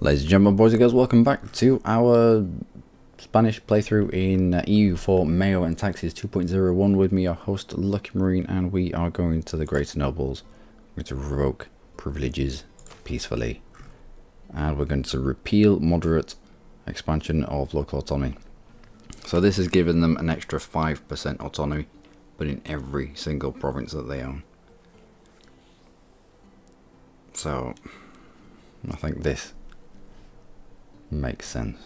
Ladies and gentlemen, boys and girls, welcome back to our Spanish playthrough in EU4 MEIOU and Taxes 2.01 with me, your host Luckymarine, and we are going to the Greater Nobles. We're going to revoke privileges peacefully, and we're going to repeal moderate expansion of local autonomy. So this has given them an extra 5% autonomy, but in every single province that they own. So I think this makes sense.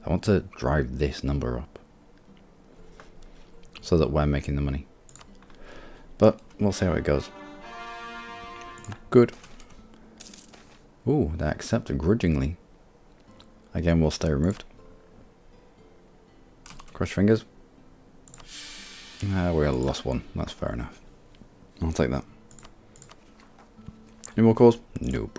I want to drive this number up so that we're making the money, but we'll see how it goes. Good. Ooh, they accept grudgingly. Again, we'll stay removed. Cross fingers. We lost one. That's fair enough. I'll take that. Any more calls? Nope.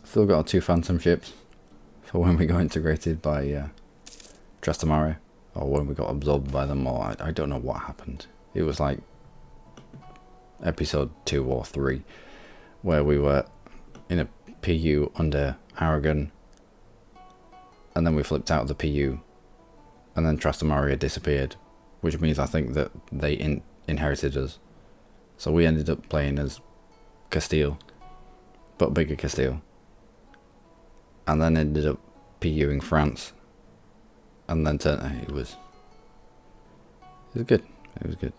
Still got our 2 phantom ships for when we got integrated by Castile, or when we got absorbed by them, or I don't know what happened. It was like episode 2 or 3 where we were in a PU under Aragon, and then we flipped out of the PU, and then Castile disappeared, which means I think that they inherited us. So we ended up playing as Castile, but bigger Castile. And then ended up PUing France, and then it was good. It was good.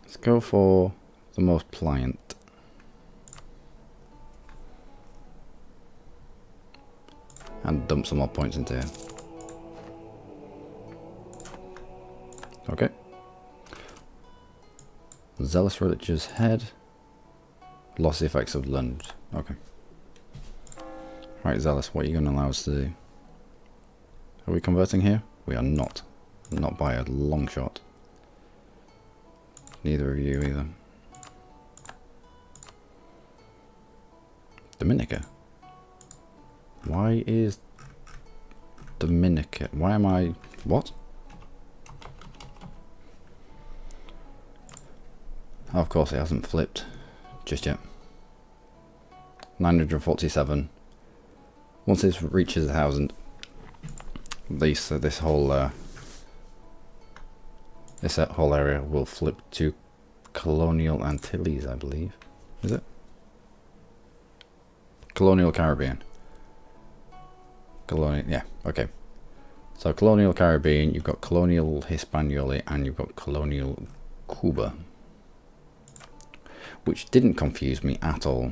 Let's go for the most pliant. And dump some more points into here. Okay. Zealous Religious Head. Lost the effects of lunge. Okay. Right, Zealous, what are you going to allow us to do? Are we converting here? We are not. Not by a long shot. Neither of you either. Dominica? Why is Dominica? Why am I... What? Oh, of course it hasn't flipped just yet. 947. Once it reaches 1,000, this whole area will flip to Colonial Antilles, I believe. Is it? Colonial Caribbean. Colonial, yeah, okay. So Colonial Caribbean, you've got Colonial Hispaniola, and you've got Colonial Cuba, which didn't confuse me at all.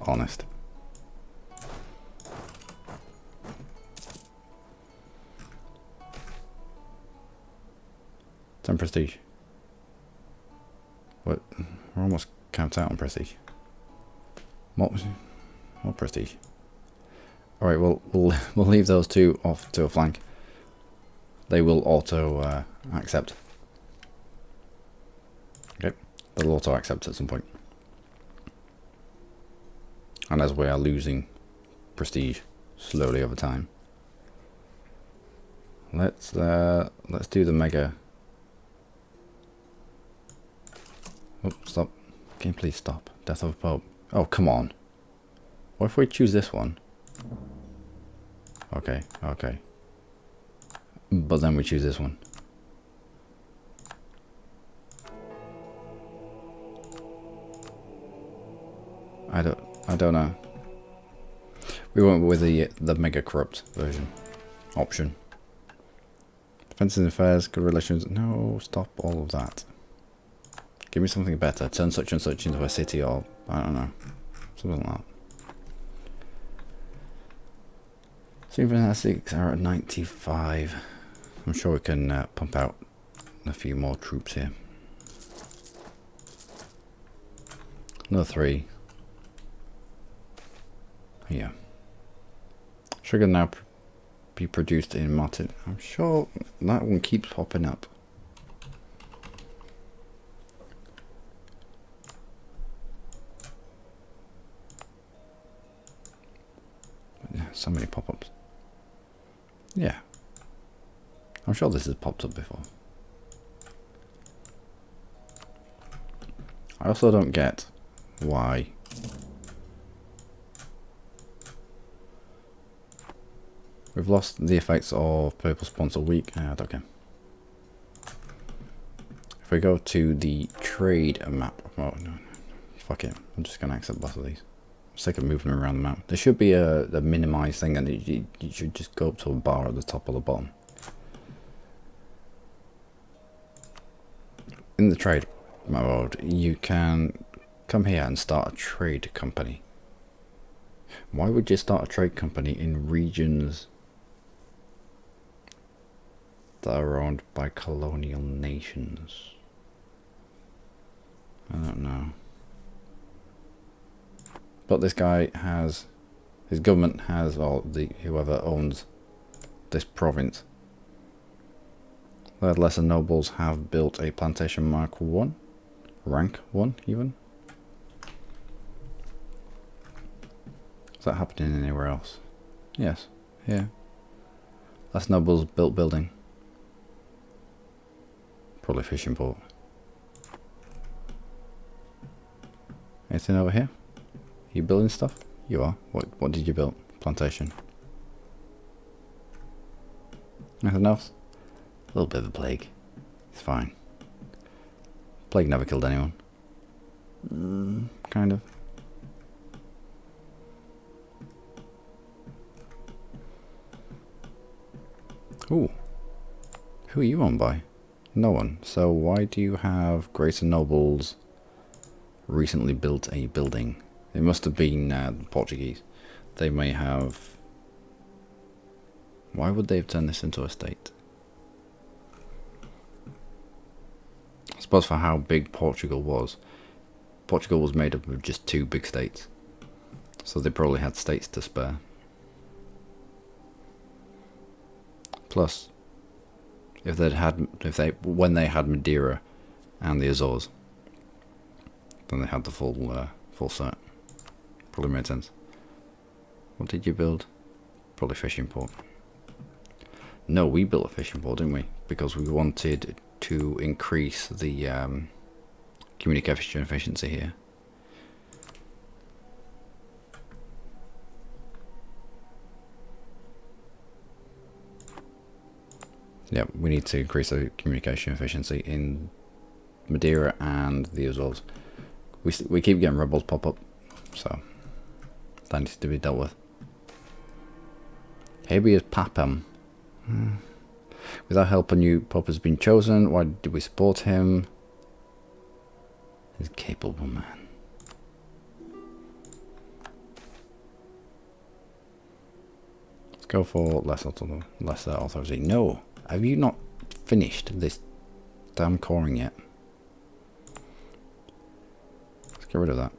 Honest. Ten prestige. What? We're almost capped out on prestige. What prestige? All right, we'll leave those two off to a flank. They will auto accept. Okay, they'll auto accept at some point. And as we are losing prestige slowly over time, let's do the mega. Oh, stop! Can you please stop? Death of a Pope. Oh, come on! What if we choose this one? Okay, okay. But then we choose this one. I don't know. We went with the mega corrupt version option. Defenses and affairs, good relations. No, stop all of that. Give me something better. Turn such and such into a city, or I don't know, something like that. Supernastics are at 95. I'm sure we can pump out a few more troops here. Another 3. Yeah. Sugar now be produced in Martin. I'm sure that one keeps popping up. so many pop-ups. Yeah. I'm sure this has popped up before. I also don't get why we've lost the effects of purple sponsor week. I don't care. If we go to the trade map, oh no, fuck it, I'm just gonna accept both of these. I'm sick of moving around the map. There should be a minimize thing, and you should just go up to a bar at the top or the bottom. In the trade mode, you can come here and start a trade company. Why would you start a trade company in regions that are owned by colonial nations? I don't know. But this guy has, his government has, or whoever owns this province, their lesser nobles have built a plantation Mark 1, rank 1 even. Is that happening anywhere else? Yes, here. Less nobles built building. Probably fishing port. Anything over here? You building stuff? You are. What did you build? Plantation. Anything else? A little bit of a plague. It's fine. Plague never killed anyone. Kind of. Ooh. Who are you owned by? No one. So why do you have greater nobles recently built a building? It must have been the Portuguese. They may have... Why would they have turned this into a state? I suppose for how big Portugal was made up of just 2 big states. So they probably had states to spare. Plus, when they had Madeira and the Azores, then they had the full set. Probably made sense. What did you build? Probably fishing port. No, we built a fishing port, didn't we? Because we wanted to increase the communication efficiency here. Yeah, we need to increase the communication efficiency in Madeira and the Azores. We keep getting rebels pop up, so that needs to be dealt with. Habeas Papam. Without help, a new pope has been chosen. Why did we support him? He's a capable man. Let's go for lesser authority. No! Have you not finished this damn coring yet? Let's get rid of that.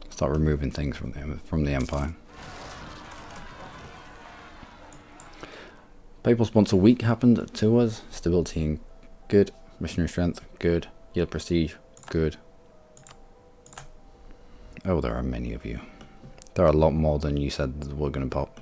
Start removing things from the Empire. Papal sponsor week happened to us. Stability good. Missionary strength good. Yield prestige good. Oh, there are many of you. There are a lot more than you said were going to pop.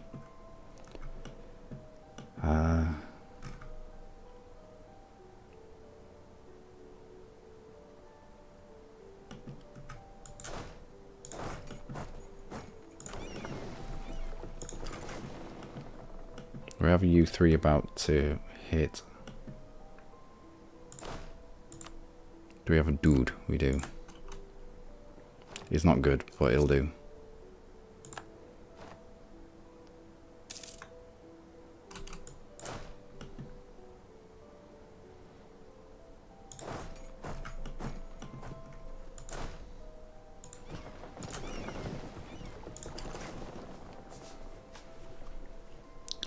We have U3 about to hit. Do we have a dude? We do. He's not good, but he'll do.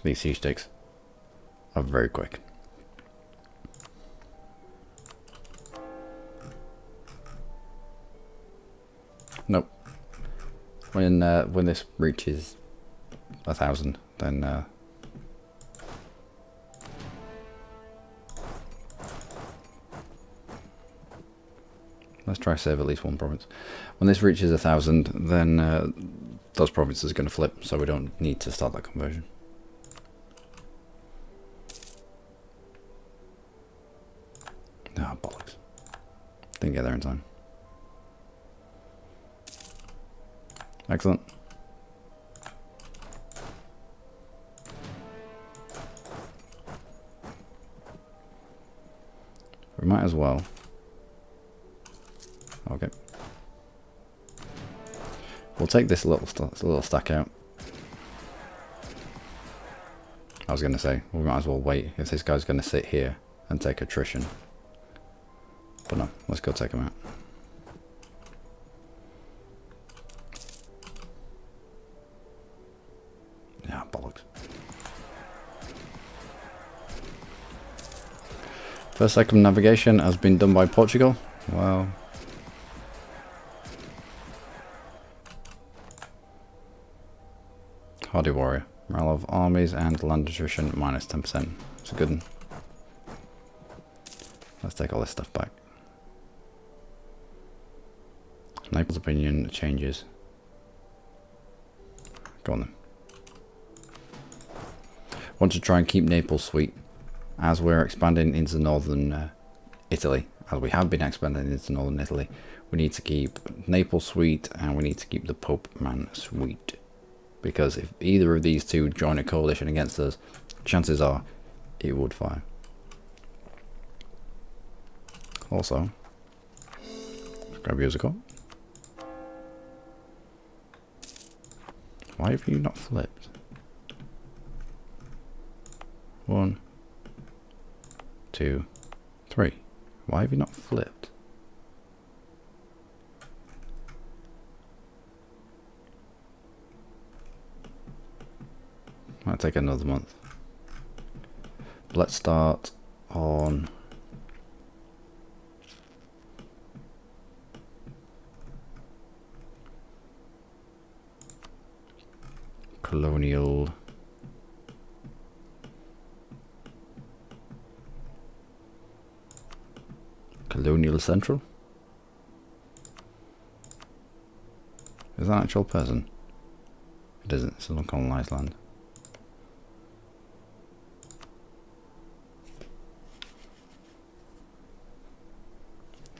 These siege takes are very quick. Nope. When this reaches 1,000, then Let's try save at least one province. When this reaches 1,000, then those provinces are going to flip, so we don't need to start that conversion. Ah, bollocks. Didn't get there in time. Excellent. We might as well. Okay. We'll take this little stack out. I was going to say, we might as well wait if this guy's going to sit here and take attrition. But no, let's go take him out. Yeah, bollocks. First circumnavigation has been done by Portugal. Well, hardy warrior. Morale of armies and land attrition minus 10%. It's a good one. Let's take all this stuff back. Naples' opinion changes. Go on then. Want to try and keep Naples sweet as we're expanding into northern Italy. As we have been expanding into northern Italy, we need to keep Naples sweet and we need to keep the Pope man sweet. Because if either of these two join a coalition against us, chances are it would fire. Also, grab you as a call. Why have you not flipped? 1, 2, 3. Why have you not flipped? Might take another month. Let's start on colonial central. Is that an actual person? It isn't, it's an uncolonized land.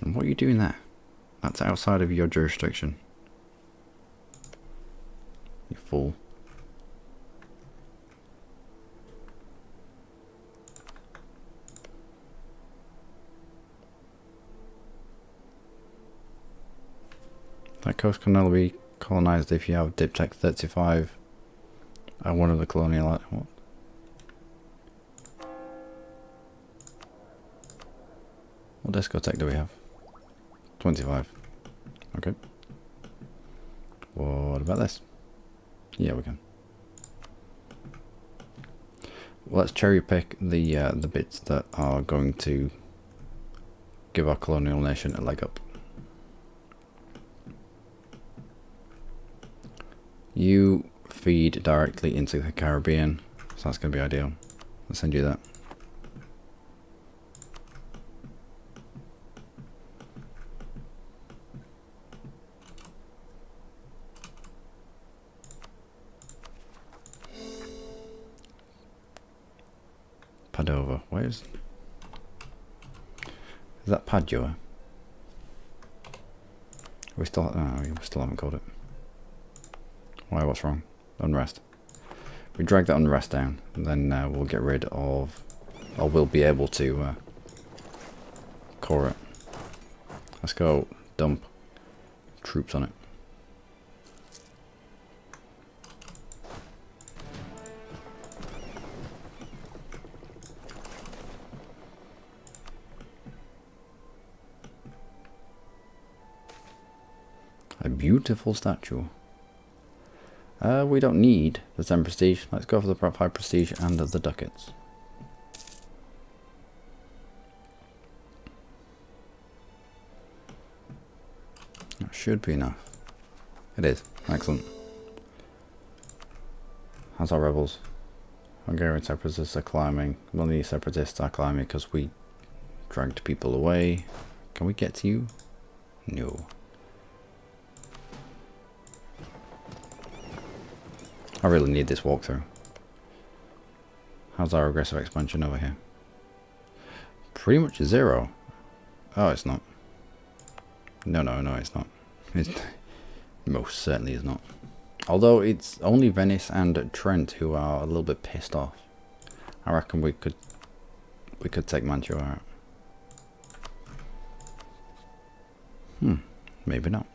And what are you doing there? That's outside of your jurisdiction. You fool. That coast can only be colonized if you have Diptech 35 and one of the colonial... What? What discotheque do we have? 25. Okay. What about this? Yeah, we can. Let's cherry pick the bits that are going to give our colonial nation a leg up. You feed directly into the Caribbean, so that's going to be ideal. I'll send you that. Padova, where's... Is that Padua? We still haven't called it. Why, what's wrong? Unrest. We drag that unrest down, and then we'll get rid of, or we'll be able to core it. Let's go dump troops on it. A beautiful statue. We don't need the 10 prestige. Let's go for the 5 prestige and the ducats. That should be enough. It is. Excellent. How's our rebels? Hungarian separatists are climbing. Well, the separatists are climbing because we dragged people away. Can we get to you? No. I really need this walkthrough. How's our aggressive expansion over here? Pretty much 0. Oh, it's not. No, it's not. It most certainly is not. Although it's only Venice and Trent who are a little bit pissed off. I reckon we could take Mantua out. Maybe not.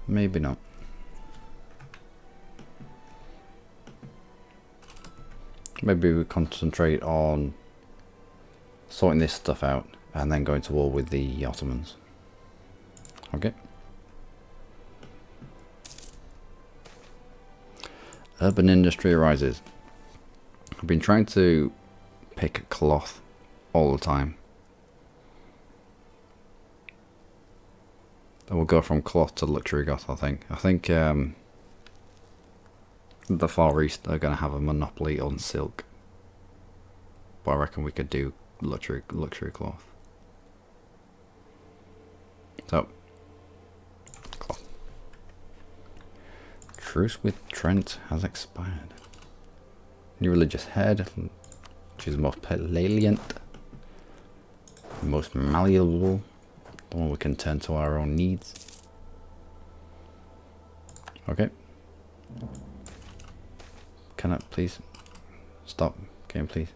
Maybe not. Maybe we concentrate on sorting this stuff out and then going to war with the Ottomans. Okay. Urban industry arises. I've been trying to pick cloth all the time. And we'll go from cloth to luxury goth, I think. I think the Far East are going to have a monopoly on silk. But I reckon we could do luxury cloth. So, cloth. Truce with Trent has expired. New religious head. Choose the most palliant. Most malleable. The one we can turn to our own needs. Okay. Can I please stop game, please?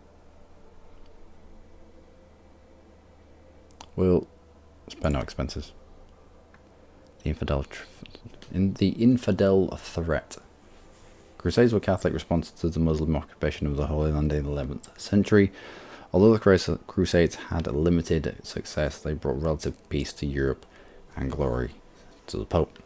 We'll spend no expenses. The infidel threat. Crusades were Catholic response to the Muslim occupation of the Holy Land in the 11th century. Although the Crusades had limited success, they brought relative peace to Europe and glory to the Pope.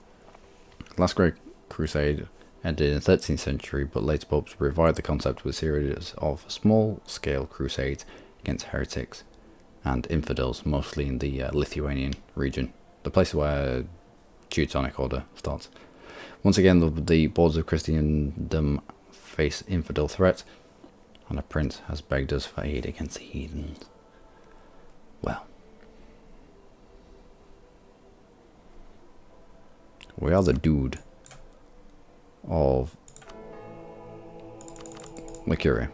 The last great crusade ended in the 13th century, but later popes revived the concept with a series of small-scale crusades against heretics and infidels, mostly in the Lithuanian region, the place where Teutonic Order starts. Once again, the borders of Christendom face infidel threat, and a prince has begged us for aid against the heathens. Well, we are the dude of Mercury.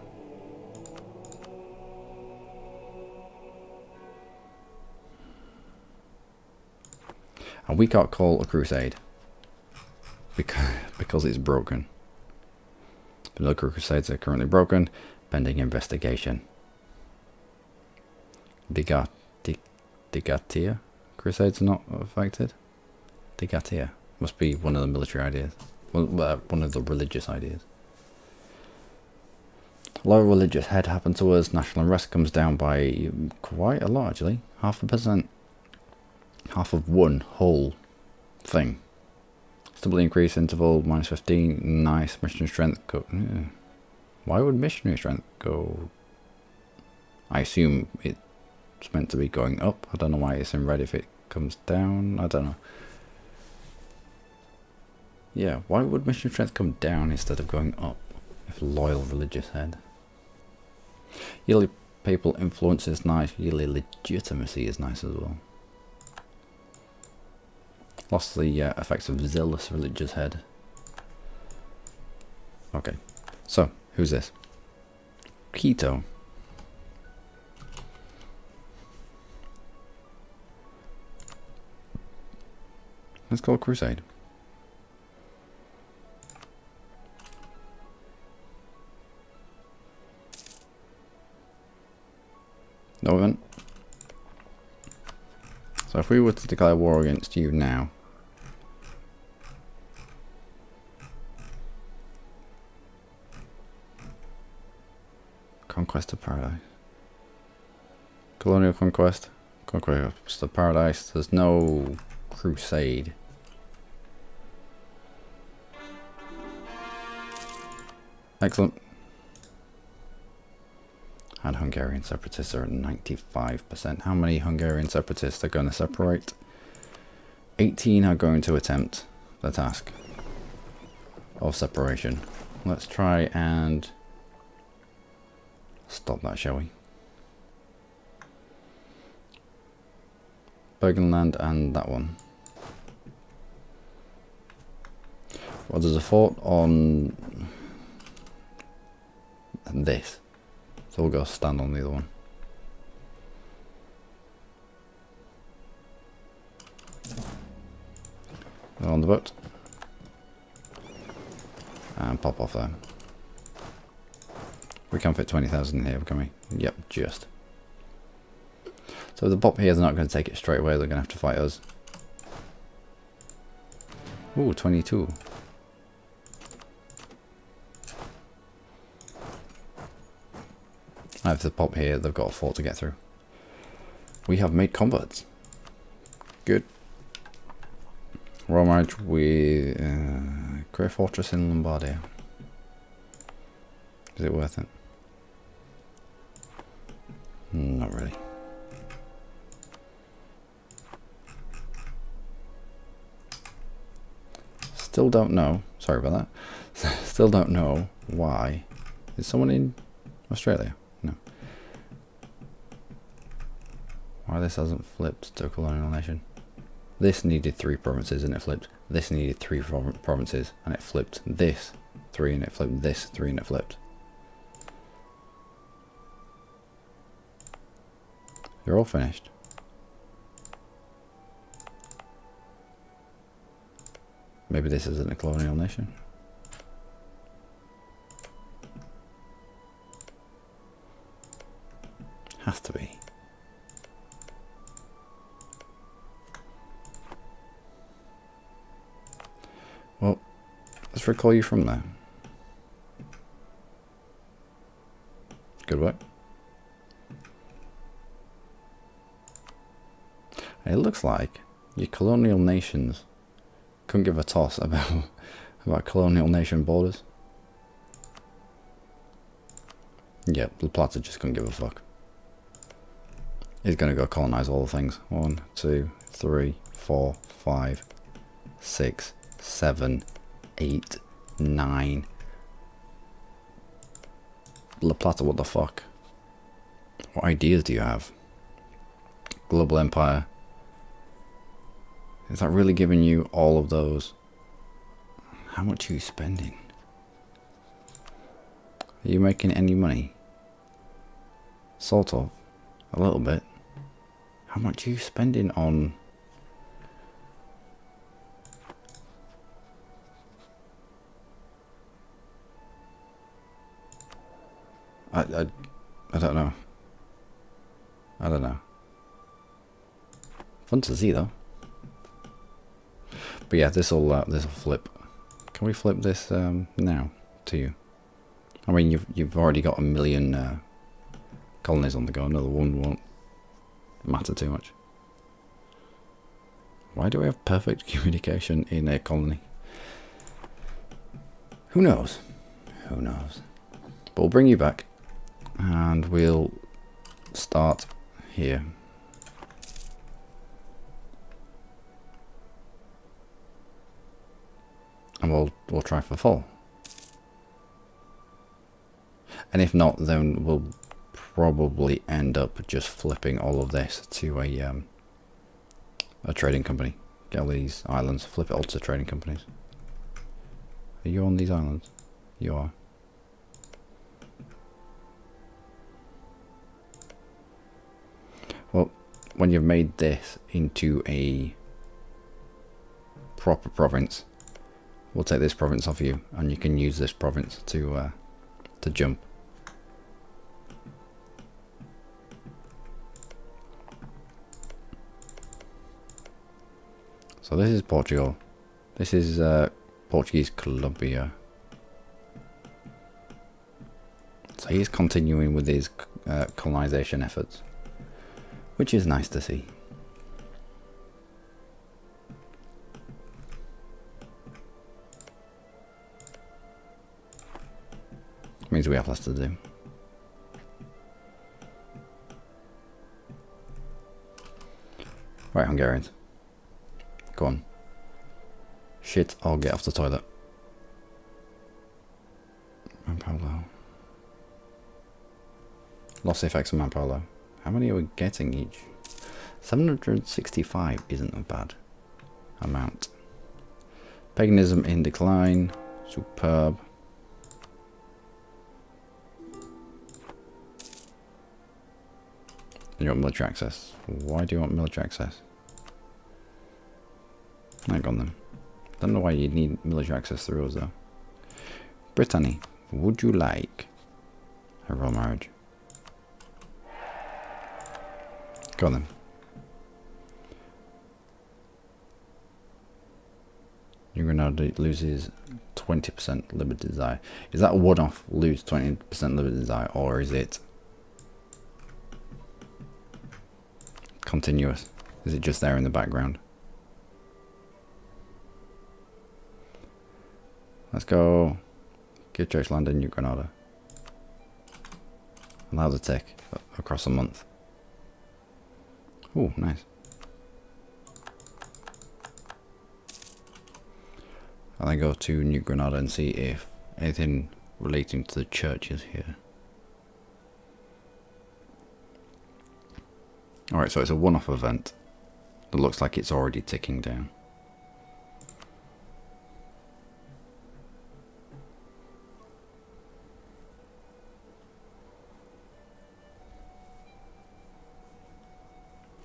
And we can't call a crusade because it's broken. The local crusades are currently broken, pending investigation. Digatia crusades are not affected. Digatia must be one of the military ideas. Well, one of the religious ideas. Low religious head happened to us. National unrest comes down by quite a lot, actually. 0.5%. Half of one whole thing. Stably increase interval -15. Nice. Missionary strength go. Yeah. Why would missionary strength go? I assume it's meant to be going up. I don't know why it's in red if it comes down. I don't know. Yeah, why would missionary strength come down instead of going up? If loyal religious head. Yearly papal influence is nice. Yearly legitimacy is nice as well. Lost the effects of zealous religious head. Okay, so who's this? Quito. Let's call Crusade. No event. So if we were to declare war against you now, Conquest of Paradise. Colonial Conquest. Conquest of Paradise. There's no crusade. Excellent. And Hungarian separatists are at 95%. How many Hungarian separatists are going to separate? 18 are going to attempt the task. of separation. Let's try and stop that, shall we? Bergenland and that one. Well, there's a fort on this, so we'll go stand on the other one. Go on the boat and pop off there. We can fit 20,000 here, can we? Yep, just. So if the pop here, they're not going to take it straight away, they're going to have to fight us. Ooh, 22. And if they pop here, they've got a fort to get through. We have made converts. Good. Royal marriage with Great Fortress in Lombardia. Is it worth it? Not really. Still don't know. Sorry about that. Still don't know why. Is someone in Australia? No. Why this hasn't flipped to a colonial nation? This needed 3 provinces and it flipped. This needed 3 provinces and it flipped. This 3 and it flipped. This 3 and it flipped. You're all finished. Maybe this isn't a colonial nation. Has to be. Well, let's recall you from there. Good work. It looks like your colonial nations couldn't give a toss about colonial nation borders. Yep, La Plata just couldn't give a fuck. He's gonna go colonize all the things. 1, 2, 3, 4, 5, 6, 7, 8, 9. La Plata, what the fuck? What ideas do you have? Global empire. Is that really giving you all of those? How much are you spending? Are you making any money? Sort of. A little bit. How much are you spending on? I don't know. I don't know. Fun to see though. But yeah, this'll flip. Can we flip this now to you? I mean, you've already got 1 million colonies on the go. Another one won't matter too much. Why do we have perfect communication in a colony? Who knows? Who knows? But we'll bring you back, and we'll start here. And we'll try for full. And if not, then we'll probably end up just flipping all of this to a trading company. Get all these islands, flip it all to trading companies. Are you on these islands? You are. Well, when you've made this into a proper province, we'll take this province off you, and you can use this province to jump. So this is Portugal. This is Portuguese Colombia. So he's continuing with his colonization efforts, which is nice to see. Means we have less to do. Right, Hungarians. Go on. Shit, I'll get off the toilet. Manpower. Loss effects of manpower. How many are we getting each? 765 isn't a bad amount. Paganism in decline. Superb. You want military access. Why do you want military access? Hang on then. Don't know why you need military access through us though. Brittany, would you like a royal marriage? Go on then. New Granada loses 20% limited desire. Is that a one-off lose 20% limited desire, or is it continuous? Is it just there in the background? Let's go. Give church land in New Granada. Allow the tick across a month. Oh, nice. And then go to New Granada and see if anything relating to the church is here. Alright, so it's a one-off event. It looks like it's already ticking down.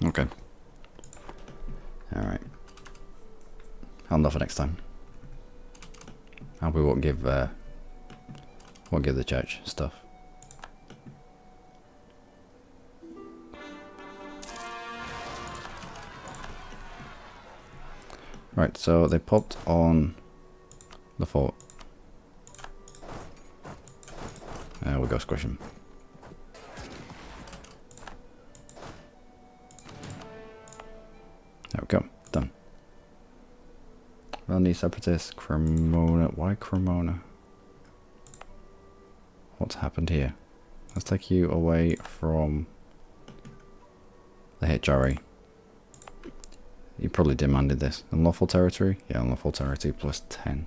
Okay. Alright. I'll know for next time. And we won't give the church stuff. Right, so they popped on the fort. We'll go squish them. There we go, done. Melanie Separatist, Cremona. Why Cremona? What's happened here? Let's take you away from the HRE. You probably demanded this. Unlawful territory? Yeah, unlawful territory plus 10.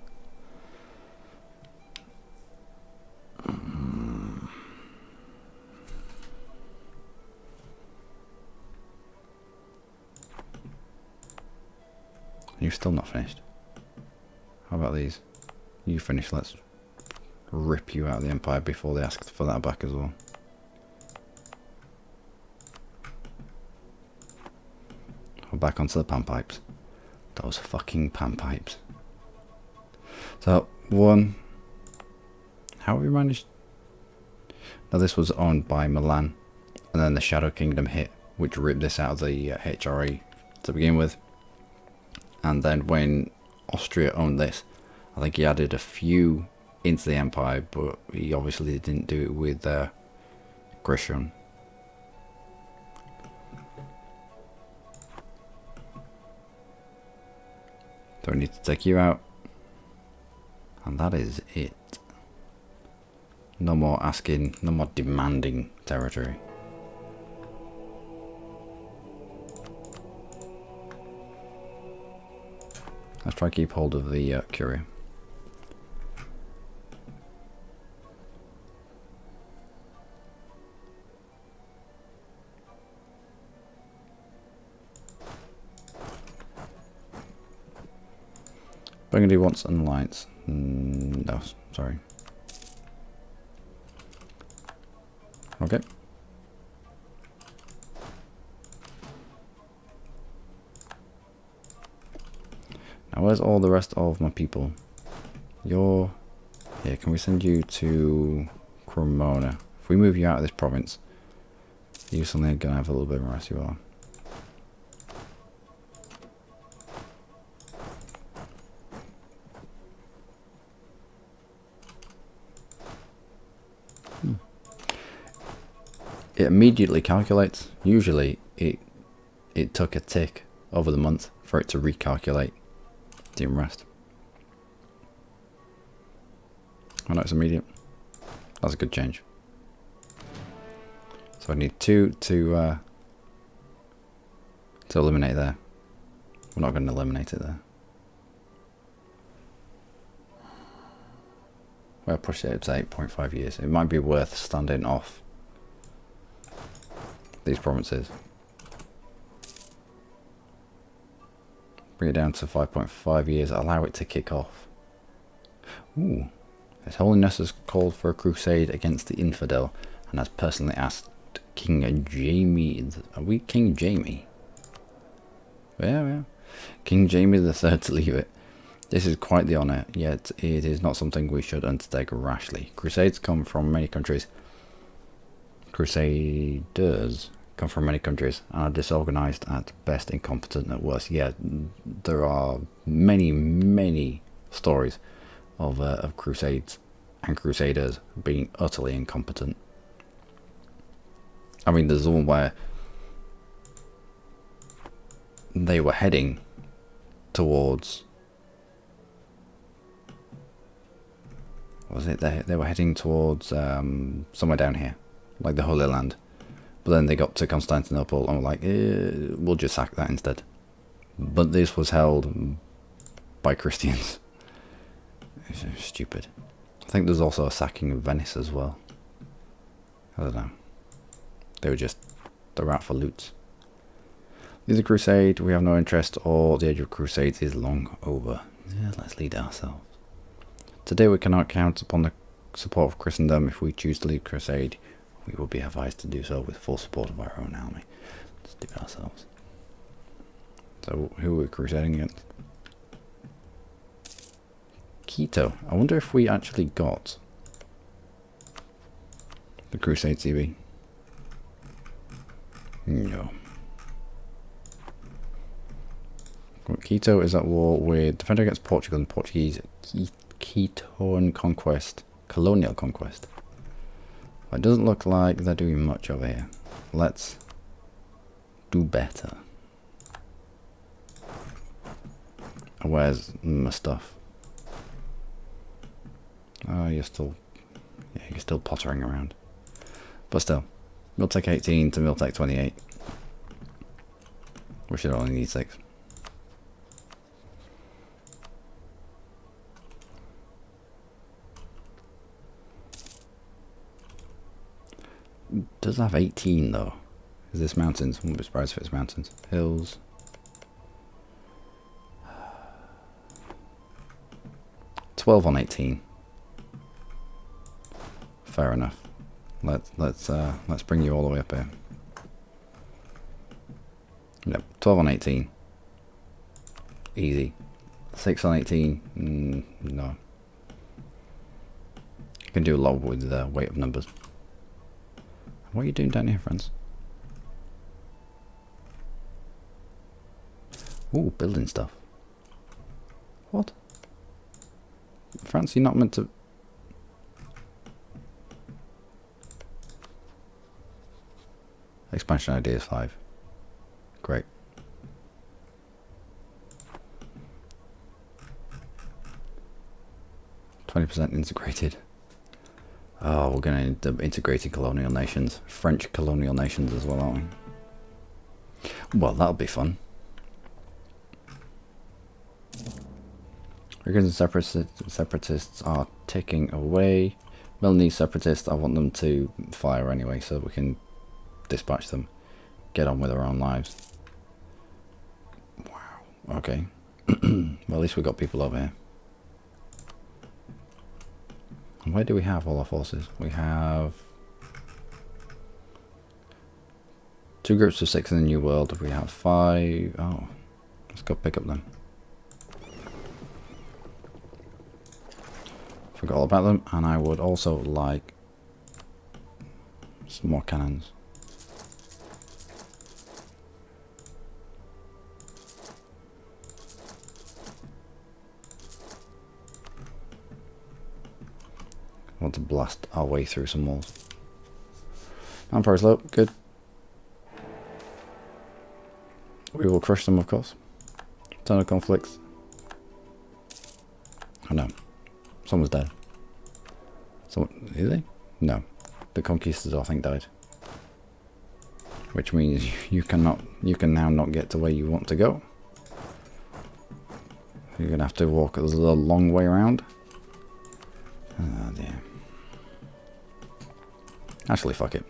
You're still not finished. How about these? You finish. Let's rip you out of the empire before they ask for that back as well. We're back onto the pan pipes. Those fucking pan pipes. So, one. How have we managed? Now, this was owned by Milan, and then the Shadow Kingdom hit, which ripped this out of the HRE to begin with. And then when Austria owned this, I think he added a few into the empire, but he obviously didn't do it with Grisham. So we need to take you out. And that is it. No more asking, no more demanding territory. Let's try to keep hold of the Curia. Burgundy wants an alliance. No, sorry. Okay. Now where's all the rest of my people? You're here. Can we send you to Cremona? If we move you out of this province, you're suddenly going to have a little bit more as you are. It immediately calculates. Usually it took a tick over the month for it to recalculate the unrest. Oh no, it's immediate. That's a good change. So I need 2 to eliminate there. We're not going to eliminate it there. Well, push it to 8.5 years. It might be worth standing off these provinces. Bring it down to 5.5 years. Allow it to kick off. Ooh. His Holiness has called for a crusade against the infidel and has personally asked King Jamie... Are we King Jamie? Yeah. King Jamie III to leave it. This is quite the honour, yet it is not something we should undertake rashly. Crusades come from many countries. Crusaders come from many countries and are disorganised at best, incompetent at worst. Yeah, there are many stories of crusades and crusaders being utterly incompetent. I mean, there's the one where they were heading towards... Was it? They were heading towards somewhere down here, like the Holy Land. But then they got to Constantinople and were like, we'll just sack that instead. But this was held by Christians. It's stupid. I think there's also a sacking of Venice as well. I don't know. They were out for loot. Lead the crusade, we have no interest, or the age of crusades is long over. Yeah, let's lead ourselves. Today we cannot count upon the support of Christendom. If we choose to lead crusade, we will be advised to do so with full support of our own army. Let's do it ourselves. So, who are we crusading against? Quito. I wonder if we actually got the Crusade CV. No. Quito is at war with defender against Portugal and Portuguese Quitoan conquest, colonial conquest. It doesn't look like they're doing much over here. Let's do better. Where's my stuff? Oh, you're still pottering around. But still, Miltech 18 to Miltech 28. We should only need 6. Does have 18 though. Is this mountains? I wouldn't be surprised if it's mountains. Hills. $12 on 18. Fair enough. Let's bring you all the way up here. Yep, 12 on 18. Easy. 6 on 18. No. You can do a lot with the weight of numbers. What are you doing down here, friends? Ooh, building stuff. What? France, you're not meant to... Expansion ideas 5. Great. %, integrated. Oh, we're going to end up integrating colonial nations. French colonial nations as well, aren't we? Well, that'll be fun. Because the separatists are ticking away. Milanese separatists, I want them to fire anyway, so we can dispatch them. Get on with our own lives. Wow. Okay. Well, at least we got people over here. And where do we have all our forces? We have 2 groups of 6 in the New World. We have 5. Oh, let's go pick up them. Forgot all about them, and I would also like some more cannons. I want to blast our way through some walls. Manpower's low, good. We will crush them, of course. Ton of conflicts. Oh no. Someone's dead. Someone, is they? No. The conquistador, I think, died. Which means you can now not get to where you want to go. You're gonna have to walk a long way around. Oh dear. Actually, fuck it.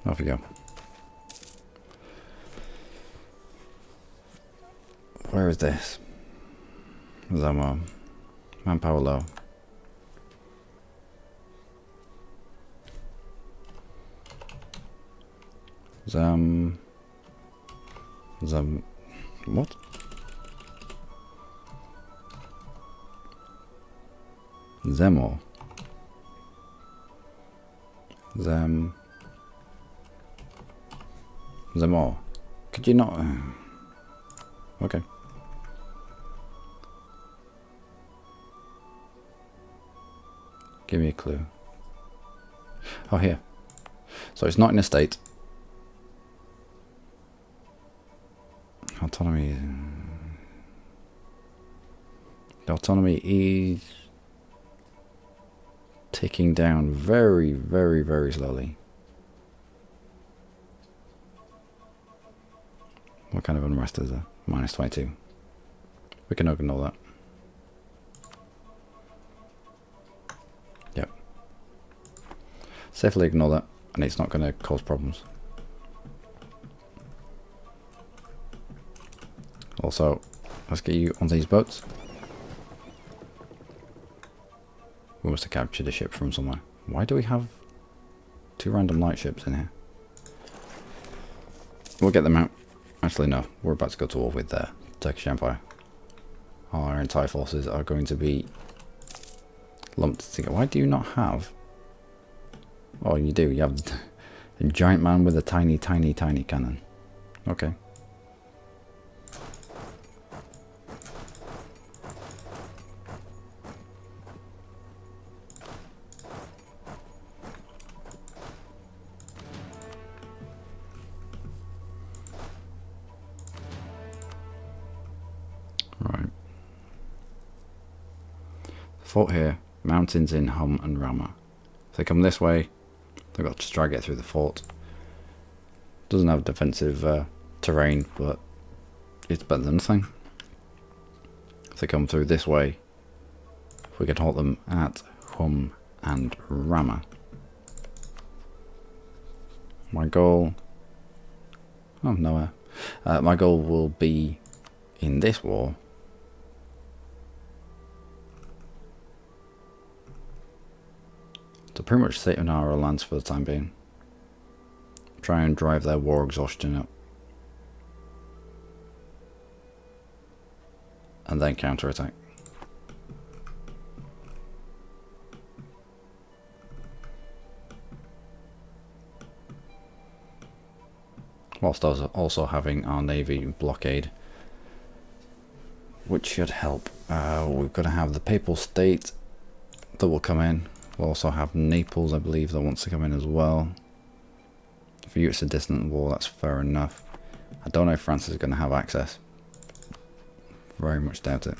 Off we go. Where is this? Zamo. Manpower low. What? Zemo. Zemo. Could you not? Okay. Give me a clue. Oh, here. So it's not in a state. Autonomy. The autonomy is ticking down very, very, very slowly. What kind of unrest is there? Minus 22. We can ignore that. Yep. Safely ignore that, and it's not going to cause problems. Also, let's get you on these boats. We must have captured a ship from somewhere. Why do we have 2 random light ships in here? We'll get them out. Actually, no. We're about to go to war with the Turkish Empire. Our entire forces are going to be lumped together. Why do you not have... Oh, you do. You have a giant man with a tiny, tiny, tiny cannon. Okay. Right. Fort here, mountains in Hum and Rama. If they come this way, they've got to try to get through the fort. Doesn't have defensive terrain, but it's better than nothing. If they come through this way, we can halt them at Hum and Rama. My goal... Oh, nowhere. My goal will be, in this war, to pretty much sit in our lands for the time being. Try and drive their war exhaustion up. And then counterattack. Whilst also having our navy blockade, which should help. We've got to have the Papal State that will come in. We'll also have Naples, I believe, that wants to come in as well. For you it's a distant war, that's fair enough. I don't know if France is going to have access. Very much doubt it.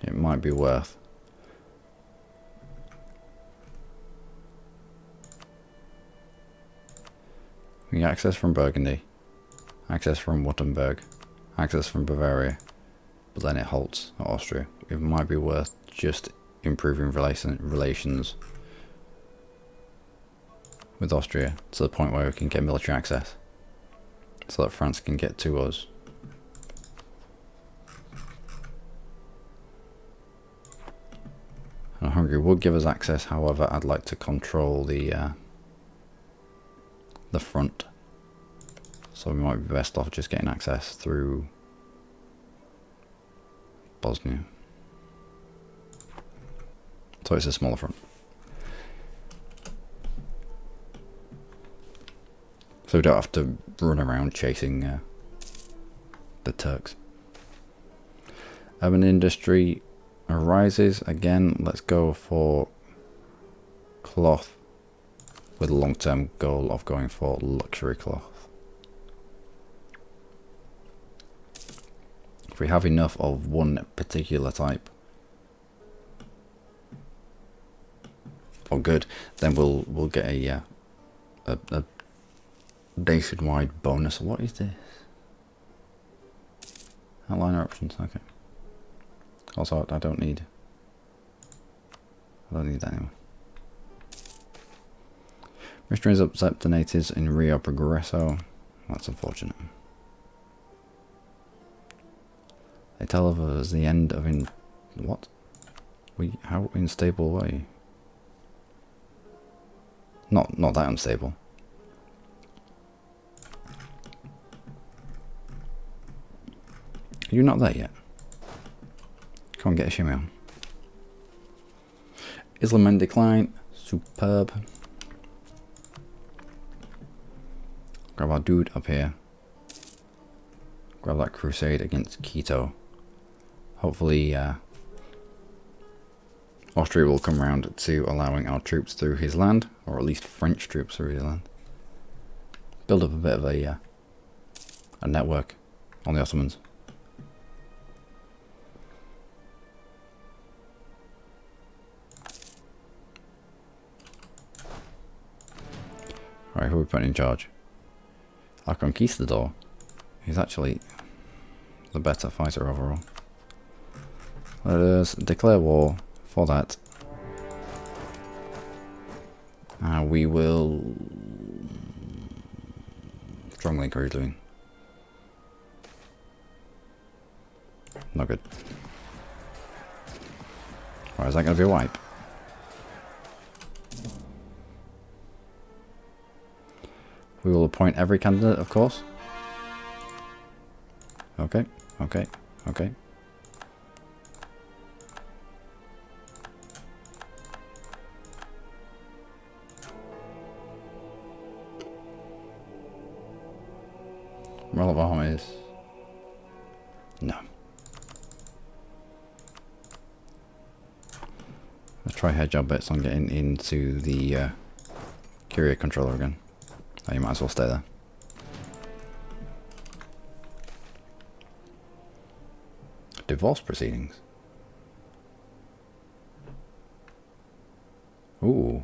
It might be worth. We get access from Burgundy, access from Württemberg, access from Bavaria, but then it halts at Austria. It might be worth just improving relations with Austria to the point where we can get military access so that France can get to us. And Hungary would give us access, however I'd like to control the front, so we might be best off just getting access through Bosnia. So it's a smaller front. So we don't have to run around chasing the Turks. Urban industry arises. Again, let's go for cloth with a long-term goal of going for luxury cloth. If we have enough of one particular type, or good, then we'll get a a nationwide bonus. What is this? Outliner options, okay. Also, I don't need that anymore. Missionaries upset the natives in Rio Progreso. That's unfortunate. They tell us the end of what? How unstable were you? Not that unstable. You're not there yet. Come on, get a shimmy on. Islam in decline. Superb. Grab our dude up here. Grab that crusade against Quito. Hopefully Austria will come round to allowing our troops through his land, or at least French troops through his land. Build up a bit of a network on the Ottomans. Alright, who are we putting in charge? Our Conquistador. He's actually the better fighter overall. Let us declare war for that. We will strongly encourage doing. Not good. Right, is that going to be a wipe? We will appoint every candidate, of course. Okay, okay, okay. Roll of armies. No. Let's try hedge our bets on getting into the Curia controller again. Oh, you might as well stay there. Divorce proceedings. Ooh.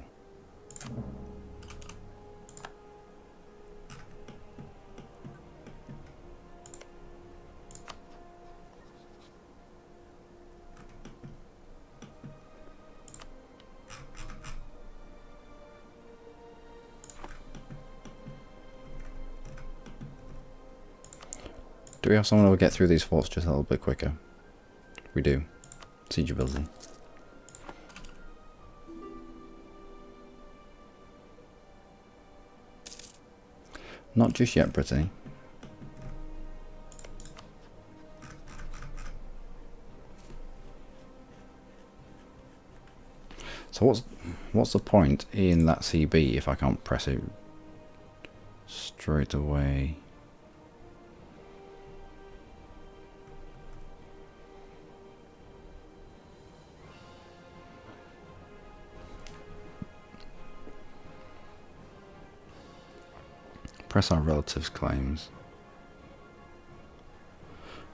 Do we have someone who will get through these forts just a little bit quicker? We do. Siege ability. Not just yet, Brittany. So what's the point in that CB if I can't press it straight away? Press our relatives' claims.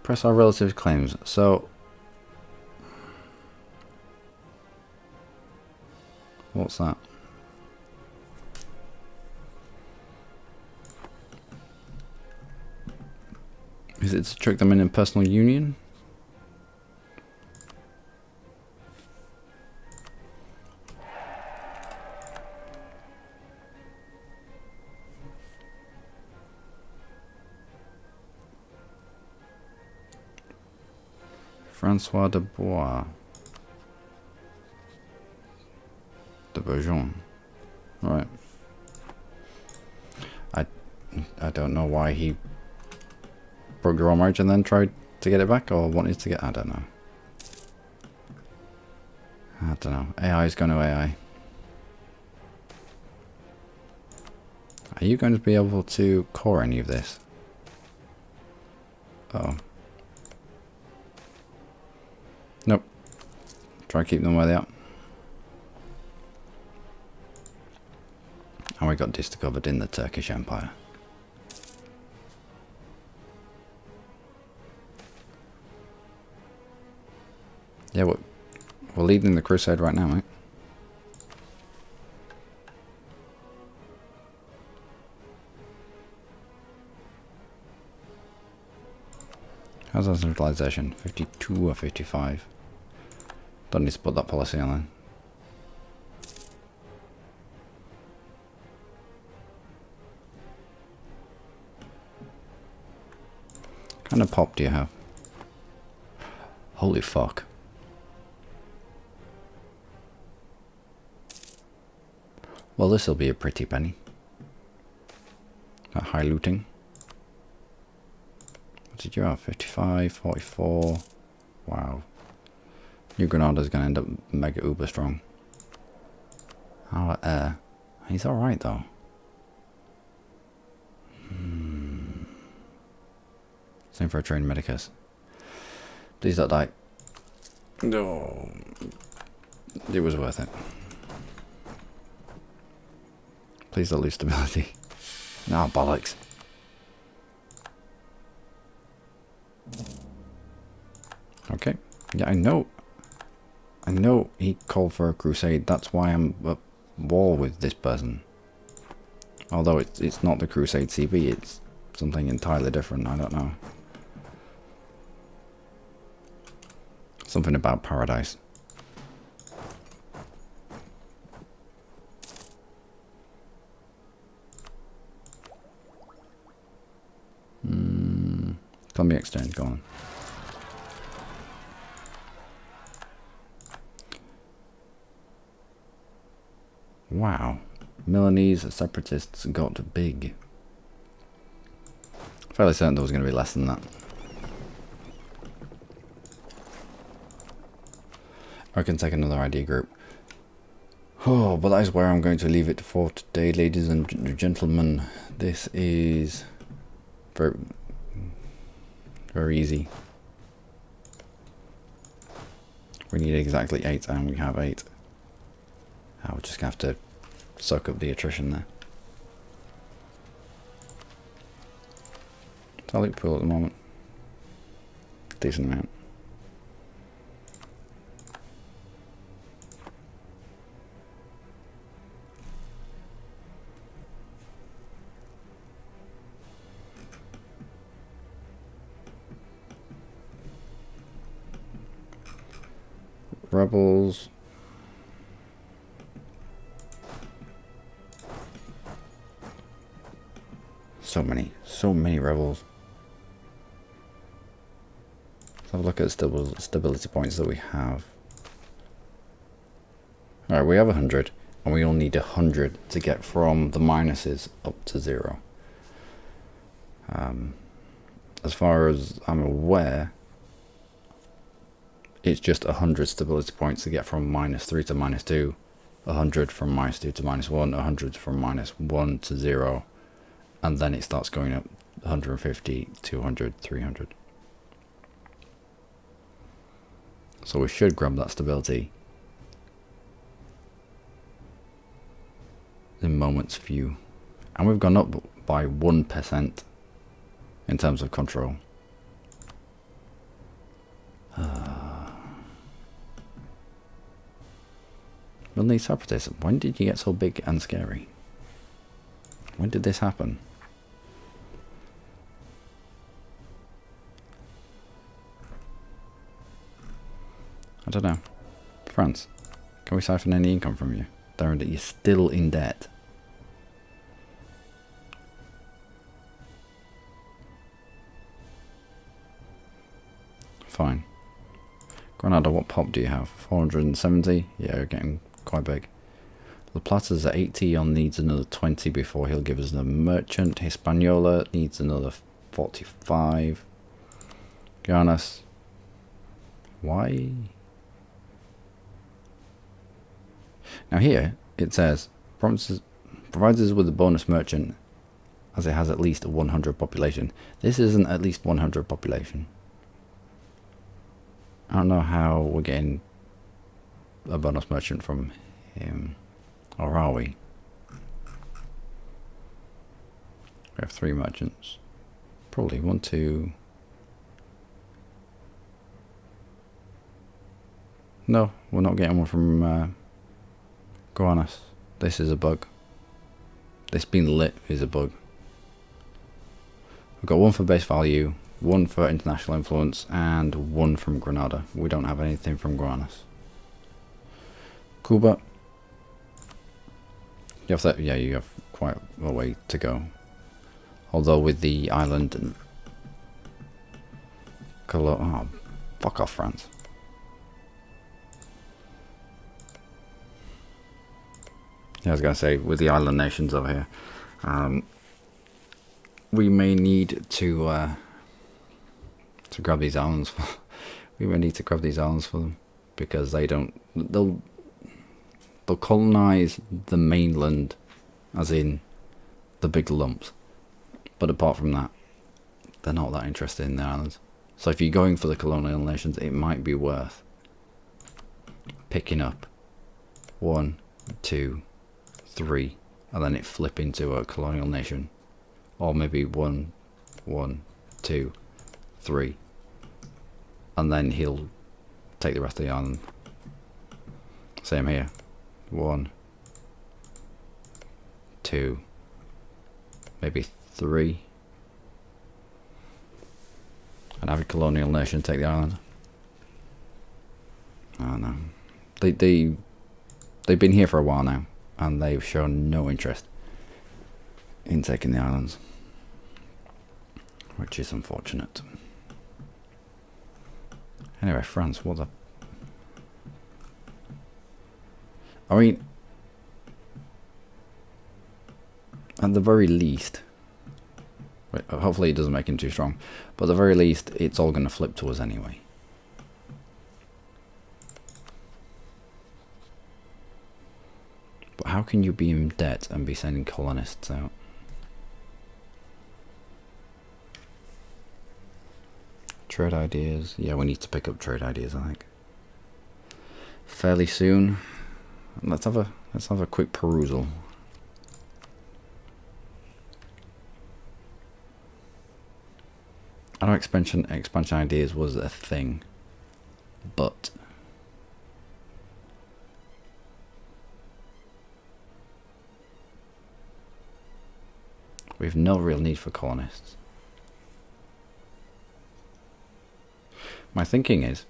Press our relatives' claims. So, what's that? Is it to trick them in a personal union? Francois de Bois. De Bourgeon. Right. I don't know why he broke the royal marriage and then tried to get it back, or wanted to get... I don't know. I don't know. AI is going to AI. Are you going to be able to core any of this? Uh oh. Nope. Try to keep them where they are. And we got discovered in the Turkish Empire. Yeah, we're leading the crusade right now, mate. How's our centralization? 52 or 55? Don't need to put that policy on then. What kind of pop do you have? Holy fuck. Well, this'll be a pretty penny. That high looting. What did you have? 55, 44. Wow. New Granada's gonna end up mega uber strong. Our air. He's alright though. Same for a trained medicus. Please don't die. No. It was worth it. Please don't lose stability. Nah, bollocks. Okay. Yeah, I know he called for a crusade. That's why I'm at war with this person. Although it's not the Crusade CB, it's something entirely different. I don't know. Something about paradise. Columbia Exchange, go on. Wow. Milanese separatists got big. Fairly certain there was going to be less than that. I can take another ID group. Oh, but that is where I'm going to leave it for today, ladies and gentlemen. This is very easy. We need exactly 8 and we have 8. I'll just have to soak up the attrition there. Talent pool at the moment. Decent amount. Rebels. So many rebels. Let's have a look at the stability points that we have. Alright, we have 100, and we only need 100 to get from the minuses up to 0. As far as I'm aware, it's just 100 stability points to get from -3 to -2, 100 from -2 to -1, 100 from -1 to 0, and then it starts going up 150, 200, 300. So we should grab that stability in moments few. And we've gone up by 1% in terms of control. Milanese separatists, when did you get so big and scary? When did this happen? I don't know. France, can we siphon any income from you? You're still in debt. Fine. Granada, what pop do you have? 470? Yeah, you're getting quite big. La Plata's at 80 on, needs another 20 before he'll give us the merchant. Hispaniola needs another 45. Giannis. Why? Now here it says provides us with a bonus merchant as it has at least 100 population. This isn't at least 100 population. I don't know how we're getting a bonus merchant from him. Or are we? We have 3 merchants. Probably 1, 2. No, we're not getting one from Goannas. This is a bug. This being lit is a bug. We've got 1 for base value, 1 for international influence, and 1 from Granada. We don't have anything from Guanas. Cuba. You have that, yeah, you have quite a way to go. Although with the island and oh, fuck off, France. Yeah, I was gonna say, with the island nations over here, we may need to grab these islands. We may need to grab these islands for them, because they don't. They'll colonize the mainland, as in the big lumps. But apart from that, they're not that interested in the islands. So if you're going for the colonial nations, it might be worth picking up 1, 2, 3, and then it flip into a colonial nation. Or maybe 1, 2, 3. And then he'll take the rest of the island. Same here. 1, 2, maybe 3. And have a colonial nation take the island. I don't know. They've been here for a while now, and they've shown no interest in taking the islands, which is unfortunate. Anyway, France, what the... I mean, at the very least, hopefully it doesn't make him too strong, but at the very least, it's all going to flip to us anyway. But how can you be in debt and be sending colonists out? Trade ideas. Yeah, we need to pick up trade ideas, I think, fairly soon. Let's have a quick perusal. I know expansion ideas was a thing, but we have no real need for colonists. My thinking is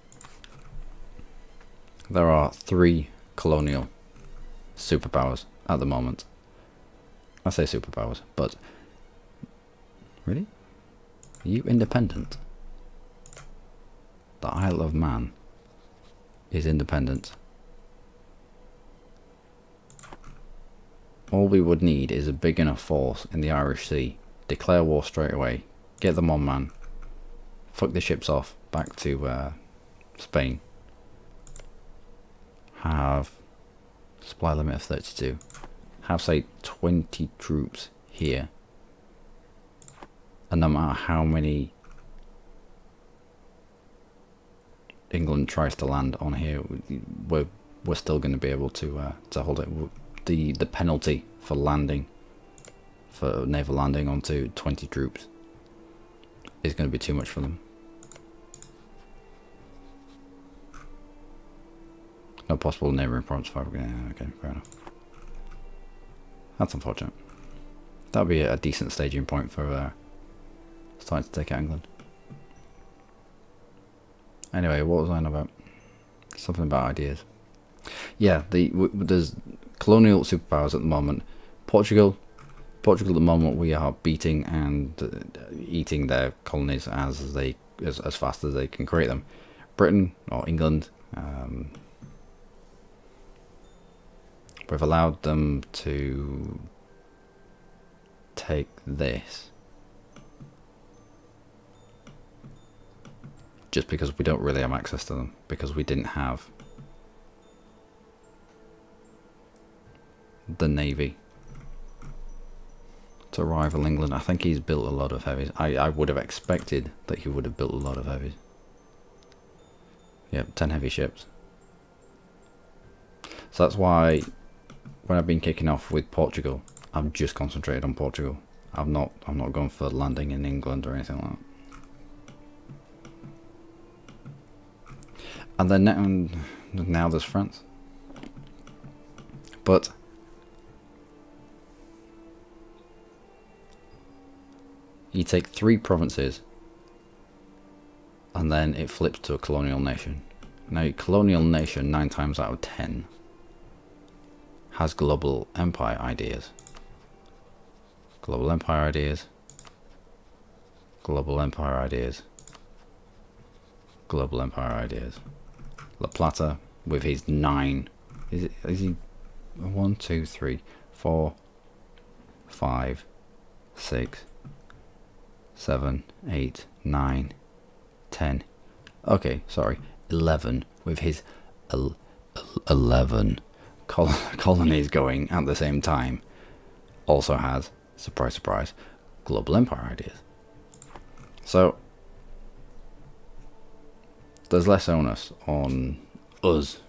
there are 3 colonial superpowers at the moment. I say superpowers, but really? Are you independent? The Isle of Man is independent. All we would need is a big enough force in the Irish Sea, declare war straight away, get them on man, fuck the ships off back to Spain, have supply limit of 32, have say 20 troops here, and no matter how many England tries to land on here, we're still going to be able to hold it. The penalty for landing, for naval landing onto 20 troops, is going to be too much for them. No possible neighbouring province. Okay, fair enough. That's unfortunate. That would be a decent staging point for starting to take out England. Anyway, what was I on about? Something about ideas. Yeah, there's colonial superpowers at the moment. Portugal at the moment, we are beating and eating their colonies as fast as they can create them. Britain or England, we've allowed them to take this just because we don't really have access to them, because we didn't have the navy to rival England. I think he's built a lot of heavies. I would have expected that he would have built a lot of heavies. Yep, 10 heavy ships. So that's why when I've been kicking off with Portugal, I've just concentrated on Portugal. I'm not going for landing in England or anything like that. And then now there's France. But you take 3 provinces and then it flips to a colonial nation. Now, a colonial nation 9 times out of 10 has global empire ideas. Global empire ideas. Global empire ideas. Global empire ideas. La Plata with his 9. Is he 1, 2, 3, 4, 5, 6, 7, 8, 9, 10. Okay, sorry, 11 with his 11 colonies going at the same time. Also has, surprise, surprise, global empire ideas. So there's less onus on us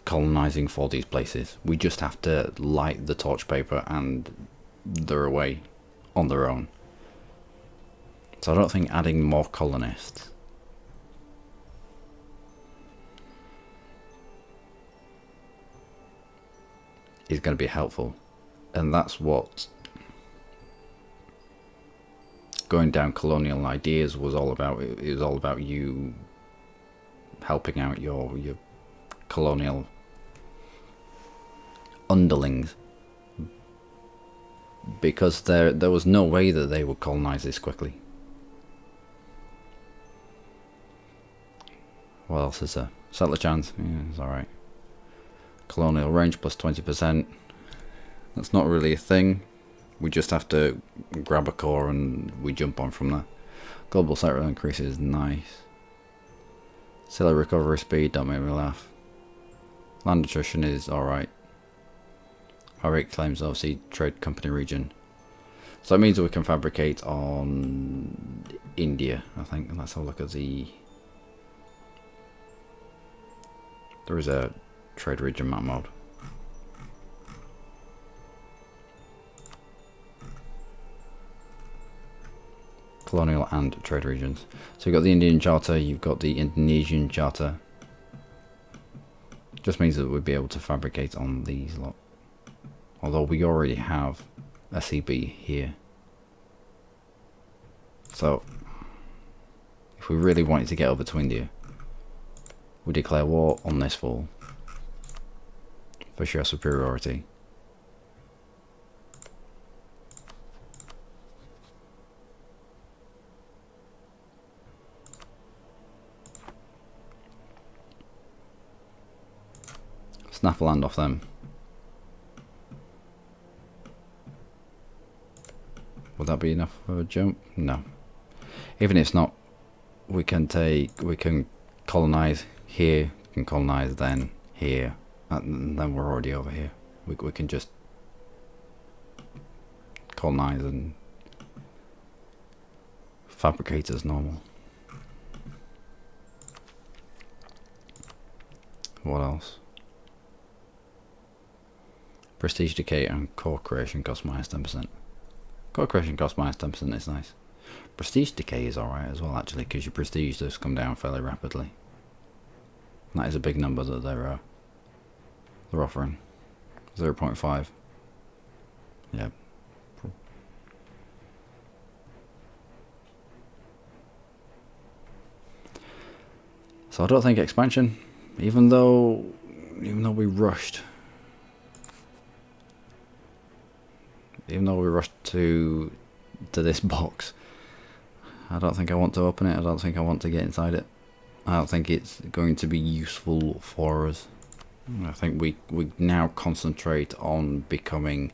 colonizing for these places. We just have to light the torch paper and they're away on their own. So I don't think adding more colonists is going to be helpful. And that's what going down colonial ideas was all about. It was all about you helping out your colonial underlings, because there was no way that they would colonize this quickly. What else is there? Settler chance, yeah, it's alright. Colonial range plus 20%. That's not really a thing. We just have to grab a core and we jump on from there. Global settler increase is nice. Settler recovery speed, don't make me laugh. Land attrition is alright. Our rate claims obviously trade company region. So that means that we can fabricate on India, I think. Let's have a look at the... There is a trade region map mode. Colonial and trade regions. So you've got the Indian Charter, you've got the Indonesian Charter. Just means that we'd be able to fabricate on these lot. Although we already have a CB here. So, if we really wanted to get over to India, we declare war on this fool for sheer superiority. Snap a land off them. Would that be enough of a jump? No. Even if it's not, we can colonize here, we can colonize then here, and then we're already over here. We can just colonize and fabricate as normal. What else? Prestige decay and core creation cost minus 10%. Core creation cost minus 10% is nice. Prestige decay is alright as well, actually, because your prestige does come down fairly rapidly. And that is a big number that they're offering. 0.5. Yeah. So I don't think expansion, even though we rushed. Even though we rushed to this box, I don't think I want to open it. I don't think I want to get inside it. I don't think it's going to be useful for us. I think we now concentrate on becoming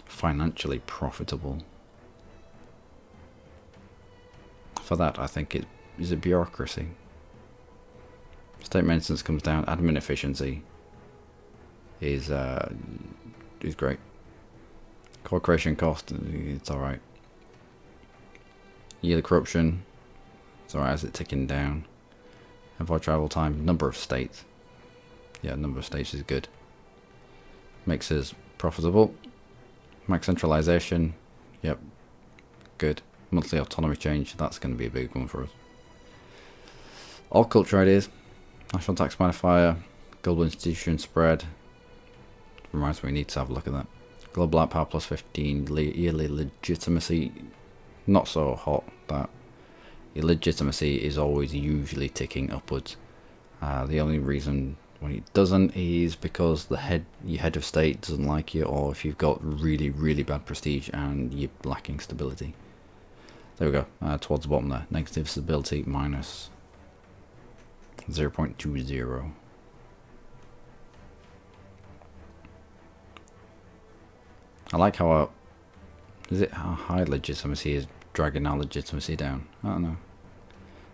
financially profitable. For that, I think it is a bureaucracy. State maintenance comes down. Admin efficiency is great. Core creation cost, it's alright. Yearly corruption, it's alright as it's ticking down. Envoy travel time, number of states. Yeah, number of states is good. Makes us profitable. Max centralization, yep, good. Monthly autonomy change, that's going to be a big one for us. All culture ideas, national tax modifier, global institution spread. Reminds me we need to have a look at that. Global Black Power plus 15, yearly legitimacy, not so hot, that. your legitimacy is always usually ticking upwards. The only reason when it doesn't is because your head of state doesn't like you, or if you've got really, really bad prestige and you're lacking stability. There we go, towards the bottom there. Negative stability minus 0.20. I like how how high legitimacy is dragging our legitimacy down. I don't know.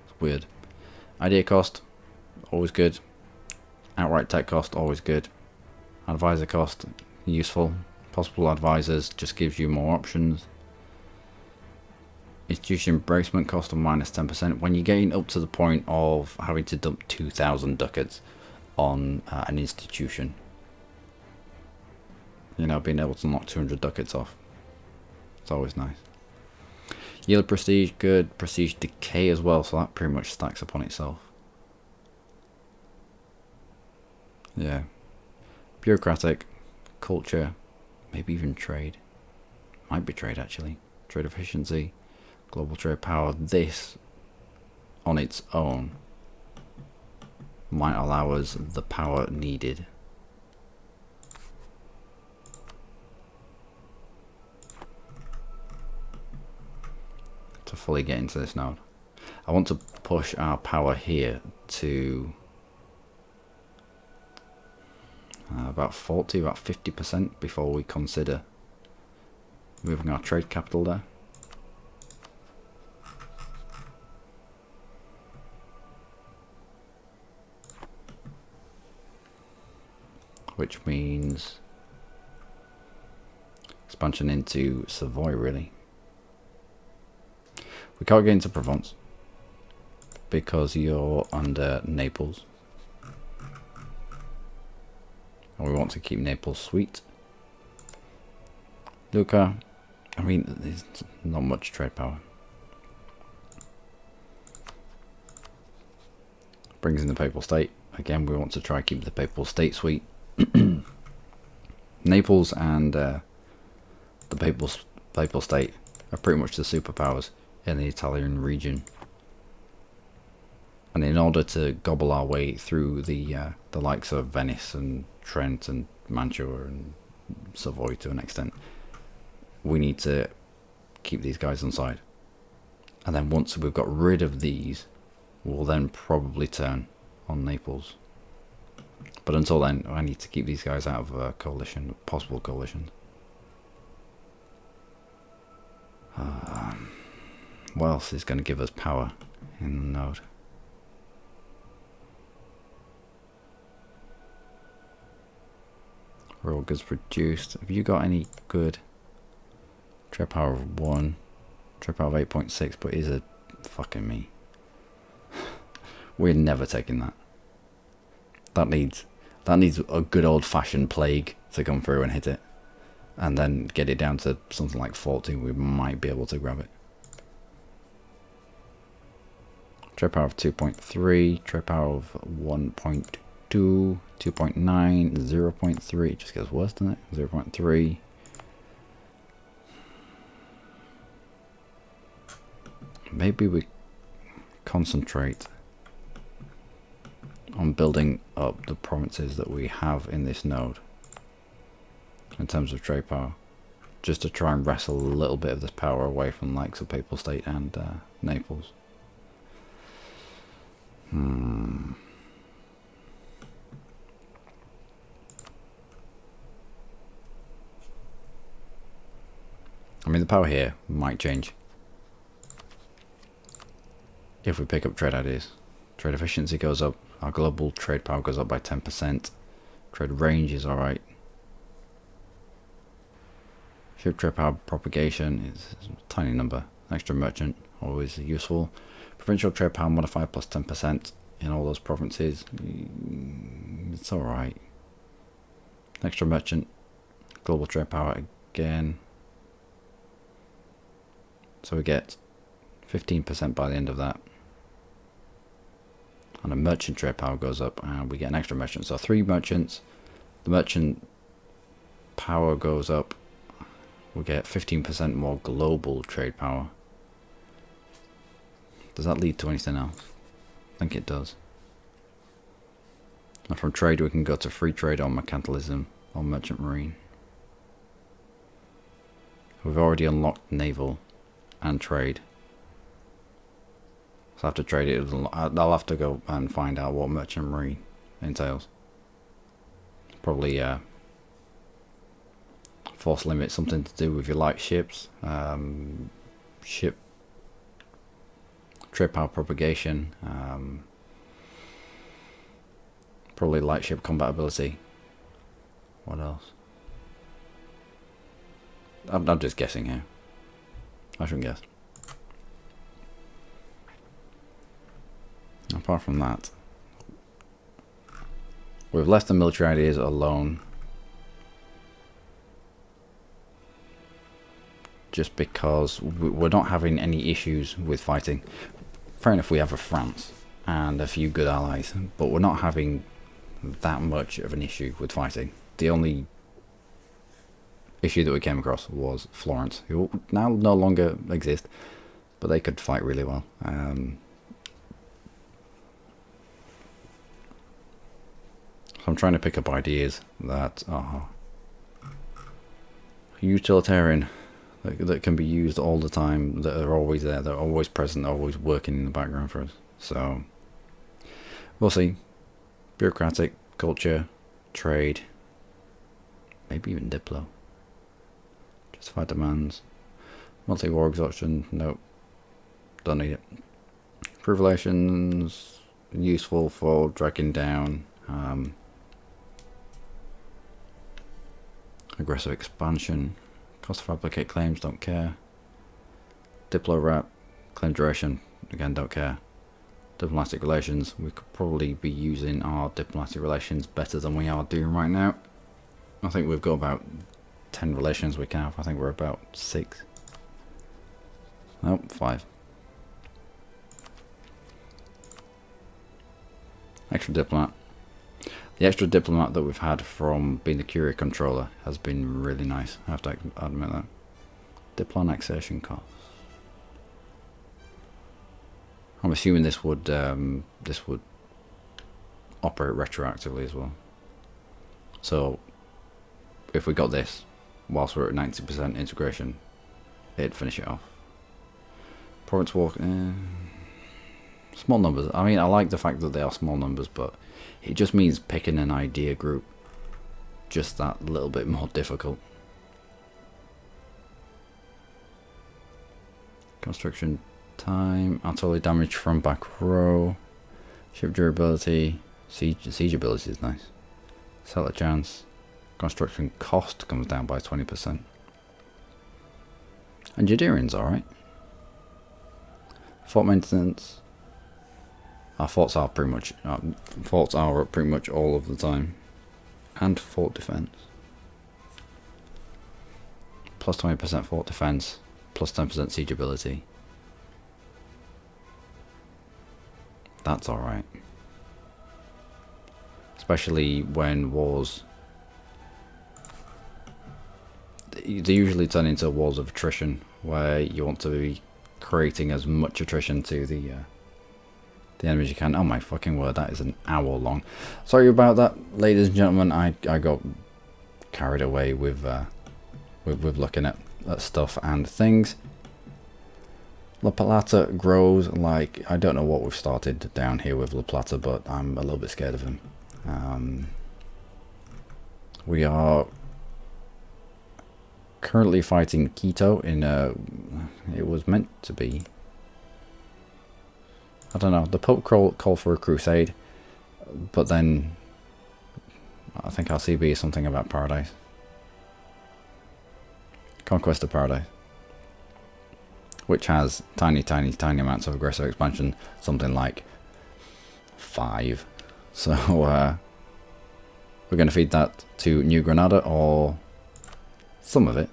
It's weird. Idea cost, always good. Outright tech cost, always good. Advisor cost, useful. Possible advisors just gives you more options. Institution embracement cost of minus 10%. When you're getting up to the point of having to dump 2,000 ducats on an institution, you know, being able to knock 200 ducats off, it's always nice. Yield prestige, good. Prestige decay as well, so that pretty much stacks upon itself. Yeah. Bureaucratic, culture, maybe even trade. Might be trade actually. Trade efficiency, global trade power. This on its own might allow us the power needed to fully get into this node. I want to push our power here to about 50% before we consider moving our trade capital there. Which means expansion into Savoy, really. We can't get into Provence because you're under Naples. And we want to keep Naples sweet. Lucca, I mean, there's not much trade power. Brings in the Papal State. Again, we want to try keep the Papal State sweet. Naples and the Papal State are pretty much the superpowers in the Italian region. And in order to gobble our way through the likes of Venice and Trent and Mantua and Savoy to an extent, we need to keep these guys on side. And then once we've got rid of these, we'll then probably turn on Naples. But until then, I need to keep these guys out of a coalition, possible coalition. What else is going to give us power in the node? Raw goods produced. Have you got any good? Trade power of 1, trade power of 8.6, but is a fucking me. We're never taking that. That needs a good old fashioned plague to come through and hit it, and then get it down to something like 40. We might be able to grab it. Trade power of 2.3, trade power of 1.2, 2.9, 0.3. It just gets worse, doesn't it? 0.3. Maybe we concentrate on building up the provinces that we have in this node in terms of trade power, just to try and wrestle a little bit of this power away from the likes of Papal State and Naples. I mean, the power here might change if we pick up trade ideas. Trade efficiency goes up, our global trade power goes up by 10%, trade range is alright. Ship trade power propagation is a tiny number, extra merchant, always useful. Provincial trade power modified plus 10% in all those provinces, it's alright. Extra merchant, global trade power again. So we get 15% by the end of that. And a merchant trade power goes up and we get an extra merchant. So 3 merchants, the merchant power goes up, we get 15% more global trade power. Does that lead to anything else? I think it does. And from trade we can go to free trade or mercantilism or merchant marine. We've already unlocked naval and trade. So I have to trade it. I'll have to go and find out what merchant marine entails. Probably force limit, something to do with your light ships, ship trade power propagation, probably light ship compatibility. What else? I'm just guessing here. I shouldn't guess. Apart from that, we've left the military ideas alone just because we're not having any issues with fighting. Fair enough, we have a France and a few good allies, but we're not having that much of an issue with fighting. The only issue that we came across was Florence, who now no longer exist, but they could fight really well. So I'm trying to pick up ideas that are utilitarian, that can be used all the time, that are always there, that are always present, always working in the background for us. So we'll see. Bureaucratic, culture, trade, maybe even Diplo. Justified demands. Multi-war exhaustion, nope. Don't need it. Improve relations, useful for dragging down. Aggressive expansion. Cost to fabricate claims, don't care. Diplo wrap, claim duration, again don't care. Diplomatic relations, we could probably be using our diplomatic relations better than we are doing right now. I think we've got about 10 relations we can have. I think we're about 6. Nope, 5. Extra diplomat. The extra diplomat that we've had from being the courier controller has been really nice. I have to admit that. Diplo annexation costs. I'm assuming this would operate retroactively as well. So if we got this whilst we're at 90% integration, it'd finish it off. Province walk. Small numbers. I mean, I like the fact that they are small numbers, but it just means picking an idea group just that little bit more difficult. Construction time, artillery damage from back row, ship durability, siege ability is nice. Settler chance, construction cost comes down by 20%. Engineering's alright. Fort maintenance. Our forts are pretty much all of the time, and fort defense. Plus 20% fort defense, plus 10% siege ability. That's all right, especially when wars. They usually turn into wars of attrition, where you want to be creating as much attrition to the enemies you can. Oh my fucking word, that is an hour long. Sorry about that, ladies and gentlemen. I got carried away with looking at stuff and things. La Plata grows like, I don't know what we've started down here with La Plata, but I'm a little bit scared of him. We are currently fighting Quito in it was meant to be, I don't know, the Pope called for a crusade, but then I think our CB is something about paradise. Conquest of Paradise, which has tiny amounts of aggressive expansion, something like 5. So we're going to feed that to New Granada, or some of it.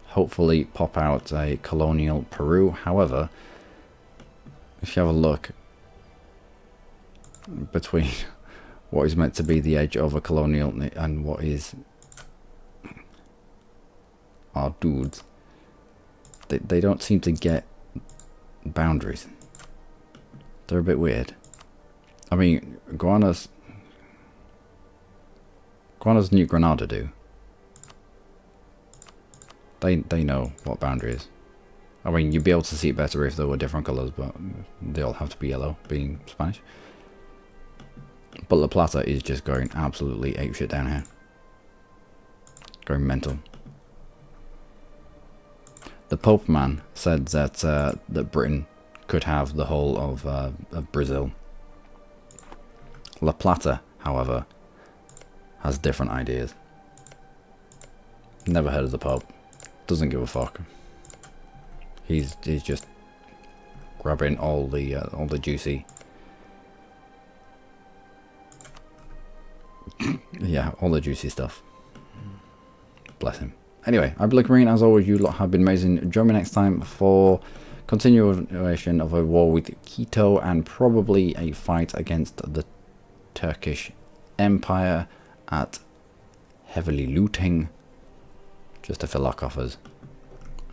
Hopefully pop out a colonial Peru. However, if you have a look between what is meant to be the edge of a colonial and what is our dudes, they don't seem to get boundaries. They're a bit weird. I mean, Guana's New Granada do. They know what boundary is. I mean, you'd be able to see it better if there were different colours, but they all have to be yellow, being Spanish. But La Plata is just going absolutely apeshit down here. Going mental. The Pope man said that that Britain could have the whole of Brazil. La Plata, however, has different ideas. Never heard of the Pope. Doesn't give a fuck. He's just grabbing all the juicy, yeah, all the juicy stuff. Bless him. Anyway, I've been Luckymarine. As always, you lot have been amazing. Join me next time for continuation of a war with Quito and probably a fight against the Turkish Empire at heavily looting, just to fill our coffers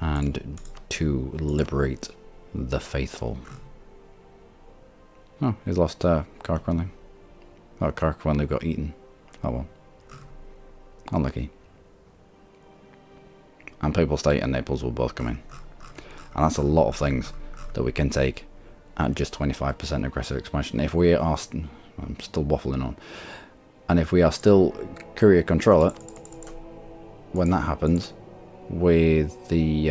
and to liberate the faithful. Oh, he's lost Carquenley. Oh, Carquenley got eaten. Oh well. Unlucky. And Papal State and Naples will both come in. And that's a lot of things that we can take at just 25% aggressive expansion. If we are... I'm still waffling on. And if we are still Courier Controller, when that happens, with the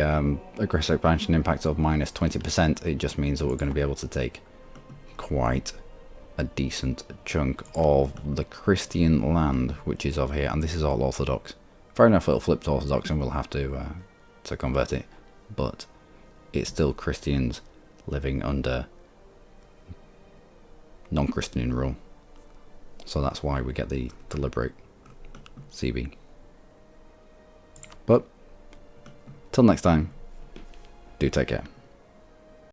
aggressive expansion impact of minus 20%, it just means that we're going to be able to take quite a decent chunk of the Christian land, which is over here, and this is all Orthodox. Fair enough, it'll flip to Orthodox and we'll have to convert it, but it's still Christians living under non-Christian rule. So that's why we get the deliberate CB. But till next time, do take care.